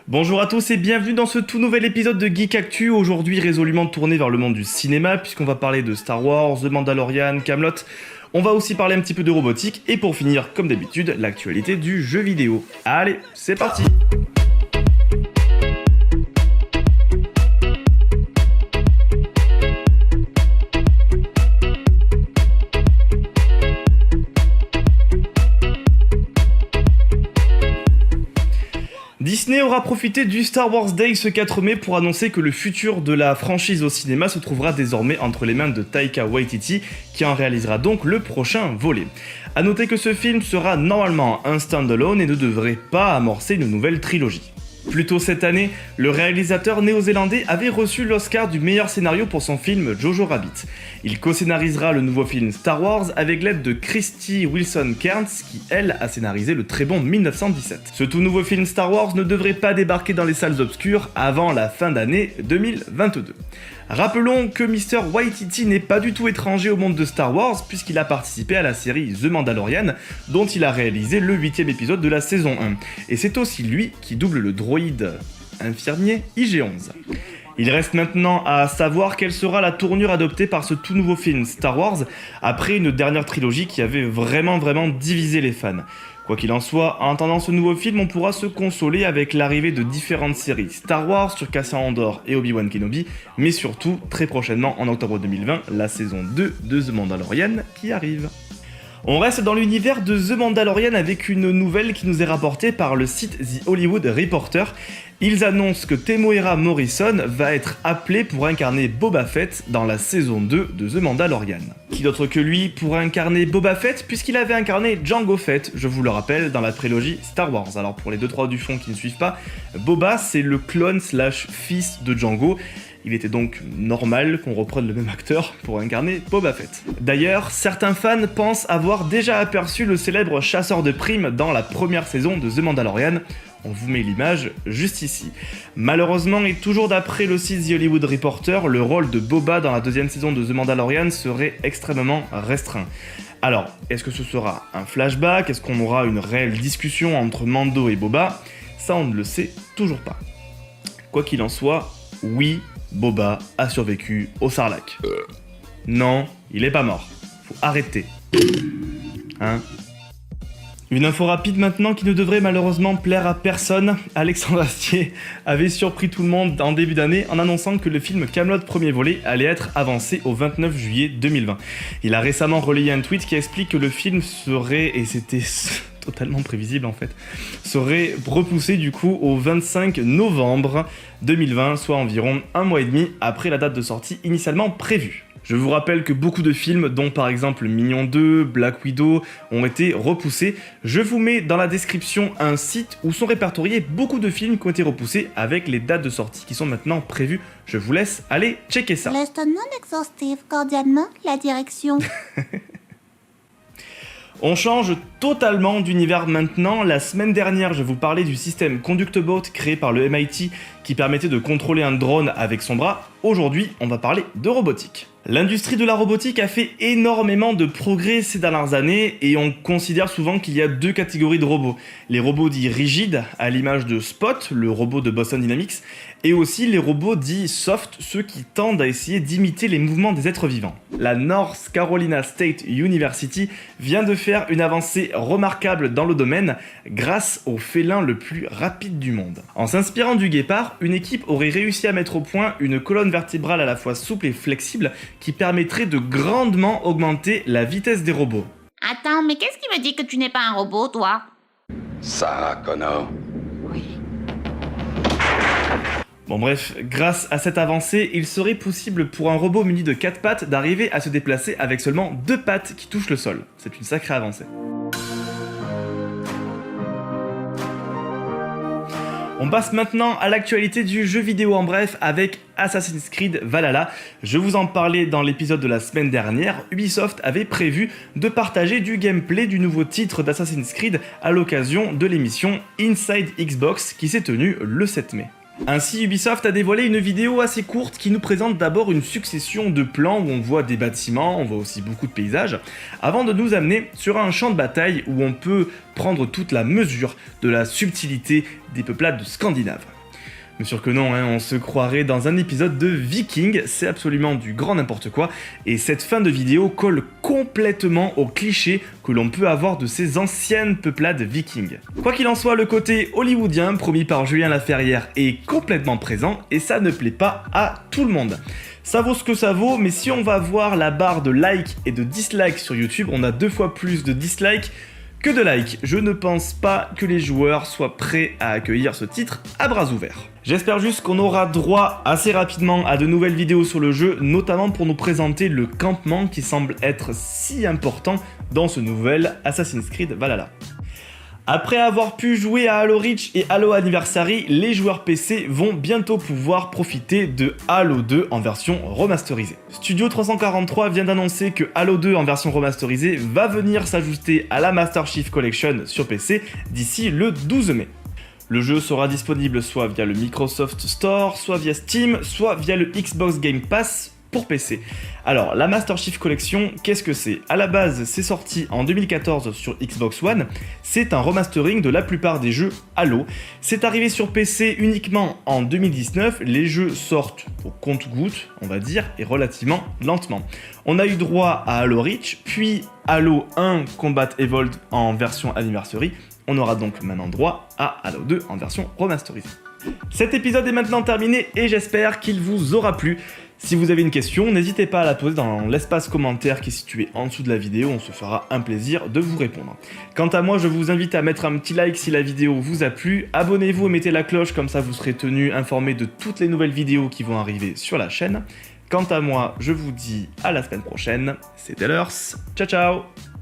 Bonjour à tous et bienvenue dans ce tout nouvel épisode de Geek Actu, aujourd'hui résolument tourné vers le monde du cinéma puisqu'on va parler de Star Wars, The Mandalorian, Kaamelott. On va aussi parler un petit peu de robotique et pour finir, comme d'habitude, l'actualité du jeu vidéo. Allez, c'est parti! Disney aura profité du Star Wars Day ce 4 mai pour annoncer que le futur de la franchise au cinéma se trouvera désormais entre les mains de Taika Waititi, qui en réalisera donc le prochain volet. A noter que ce film sera normalement un standalone et ne devrait pas amorcer une nouvelle trilogie. Plus tôt cette année, le réalisateur néo-zélandais avait reçu l'Oscar du meilleur scénario pour son film Jojo Rabbit. Il co-scénarisera le nouveau film Star Wars avec l'aide de Krysty Wilson-Cairns qui, elle, a scénarisé le très bon 1917. Ce tout nouveau film Star Wars ne devrait pas débarquer dans les salles obscures avant la fin d'année 2022. Rappelons que Mr. Waititi n'est pas du tout étranger au monde de Star Wars puisqu'il a participé à la série The Mandalorian dont il a réalisé le 8ème épisode de la saison 1. Et c'est aussi lui qui double le droïde infirmier IG-11. Il reste maintenant à savoir quelle sera la tournure adoptée par ce tout nouveau film Star Wars après une dernière trilogie qui avait vraiment divisé les fans. Quoi qu'il en soit, en attendant ce nouveau film, on pourra se consoler avec l'arrivée de différentes séries Star Wars sur Cassian Andor et Obi-Wan Kenobi, mais surtout, très prochainement, en octobre 2020, la saison 2 de The Mandalorian qui arrive. On reste dans l'univers de The Mandalorian avec une nouvelle qui nous est rapportée par le site The Hollywood Reporter. Ils annoncent que Temuera Morrison va être appelé pour incarner Boba Fett dans la saison 2 de The Mandalorian. Qui d'autre que lui pour incarner Boba Fett puisqu'il avait incarné Jango Fett, je vous le rappelle, dans la prélogie Star Wars. Alors pour les 2-3 du fond qui ne suivent pas, Boba c'est le clone / fils de Jango. Il était donc normal qu'on reprenne le même acteur pour incarner Boba Fett. D'ailleurs, certains fans pensent avoir déjà aperçu le célèbre chasseur de primes dans la première saison de The Mandalorian. On vous met l'image juste ici. Malheureusement, et toujours d'après le site The Hollywood Reporter, le rôle de Boba dans la deuxième saison de The Mandalorian serait extrêmement restreint. Alors, est-ce que ce sera un flashback? Est-ce qu'on aura une réelle discussion entre Mando et Boba? Ça, on ne le sait toujours pas. Quoi qu'il en soit, oui, Boba a survécu au Sarlacc. Non, il est pas mort. Faut arrêter. Hein? Une info rapide maintenant qui ne devrait malheureusement plaire à personne. Alexandre Astier avait surpris tout le monde en début d'année en annonçant que le film Kaamelott premier volet allait être avancé au 29 juillet 2020. Il a récemment relayé un tweet qui explique que le film serait, et c'était totalement prévisible en fait, serait repoussé du coup au 25 novembre 2020, soit environ un mois et demi après la date de sortie initialement prévue. Je vous rappelle que beaucoup de films, dont par exemple Minions 2, Black Widow, ont été repoussés. Je vous mets dans la description un site où sont répertoriés beaucoup de films qui ont été repoussés avec les dates de sortie qui sont maintenant prévues. Je vous laisse aller checker ça. Liste non exhaustive, cordialement, la direction. On change totalement d'univers maintenant. La semaine dernière, je vous parlais du système ConductBot créé par le MIT qui permettait de contrôler un drone avec son bras. Aujourd'hui, on va parler de robotique. L'industrie de la robotique a fait énormément de progrès ces dernières années et on considère souvent qu'il y a deux catégories de robots. Les robots dits rigides, à l'image de Spot, le robot de Boston Dynamics, et aussi les robots dits soft, ceux qui tendent à essayer d'imiter les mouvements des êtres vivants. La North Carolina State University vient de faire une avancée remarquable dans le domaine grâce au félin le plus rapide du monde. En s'inspirant du guépard, une équipe aurait réussi à mettre au point une colonne vertébrale à la fois souple et flexible qui permettrait de grandement augmenter la vitesse des robots. Attends, mais qu'est-ce qui me dit que tu n'es pas un robot, toi? Sarah Connor. Bon bref, grâce à cette avancée, il serait possible pour un robot muni de 4 pattes d'arriver à se déplacer avec seulement 2 pattes qui touchent le sol. C'est une sacrée avancée. On passe maintenant à l'actualité du jeu vidéo en bref avec Assassin's Creed Valhalla. Je vous en parlais dans l'épisode de la semaine dernière, Ubisoft avait prévu de partager du gameplay du nouveau titre d'Assassin's Creed à l'occasion de l'émission Inside Xbox qui s'est tenue le 7 mai. Ainsi, Ubisoft a dévoilé une vidéo assez courte qui nous présente d'abord une succession de plans où on voit des bâtiments, on voit aussi beaucoup de paysages, avant de nous amener sur un champ de bataille où on peut prendre toute la mesure de la subtilité des peuplades scandinaves. Bien sûr que non, on se croirait dans un épisode de Viking, c'est absolument du grand n'importe quoi, et cette fin de vidéo colle complètement aux clichés que l'on peut avoir de ces anciennes peuplades vikings. Quoi qu'il en soit, le côté hollywoodien promis par Julien Laferrière est complètement présent, et ça ne plaît pas à tout le monde. Ça vaut ce que ça vaut, mais si on va voir la barre de likes et de dislikes sur YouTube, on a 2 fois plus de dislikes que de likes. Je ne pense pas que les joueurs soient prêts à accueillir ce titre à bras ouverts. J'espère juste qu'on aura droit assez rapidement à de nouvelles vidéos sur le jeu, notamment pour nous présenter le campement qui semble être si important dans ce nouvel Assassin's Creed Valhalla. Après avoir pu jouer à Halo Reach et Halo Anniversary, les joueurs PC vont bientôt pouvoir profiter de Halo 2 en version remasterisée. Studio 343 vient d'annoncer que Halo 2 en version remasterisée va venir s'ajouter à la Master Chief Collection sur PC d'ici le 12 mai. Le jeu sera disponible soit via le Microsoft Store, soit via Steam, soit via le Xbox Game Pass pour PC. Alors, la Master Chief Collection, qu'est-ce que c'est? À la base, c'est sorti en 2014 sur Xbox One, c'est un remastering de la plupart des jeux Halo. C'est arrivé sur PC uniquement en 2019, les jeux sortent au compte-gouttes, on va dire, et relativement lentement. On a eu droit à Halo Reach, puis Halo 1 Combat Evolved en version Anniversary. On aura donc maintenant droit à Halo 2 en version remasterisée. Cet épisode est maintenant terminé et j'espère qu'il vous aura plu. Si vous avez une question, n'hésitez pas à la poser dans l'espace commentaire qui est situé en dessous de la vidéo, on se fera un plaisir de vous répondre. Quant à moi, je vous invite à mettre un petit like si la vidéo vous a plu, abonnez-vous et mettez la cloche, comme ça vous serez tenu informé de toutes les nouvelles vidéos qui vont arriver sur la chaîne. Quant à moi, je vous dis à la semaine prochaine, c'était Lurs, ciao ciao!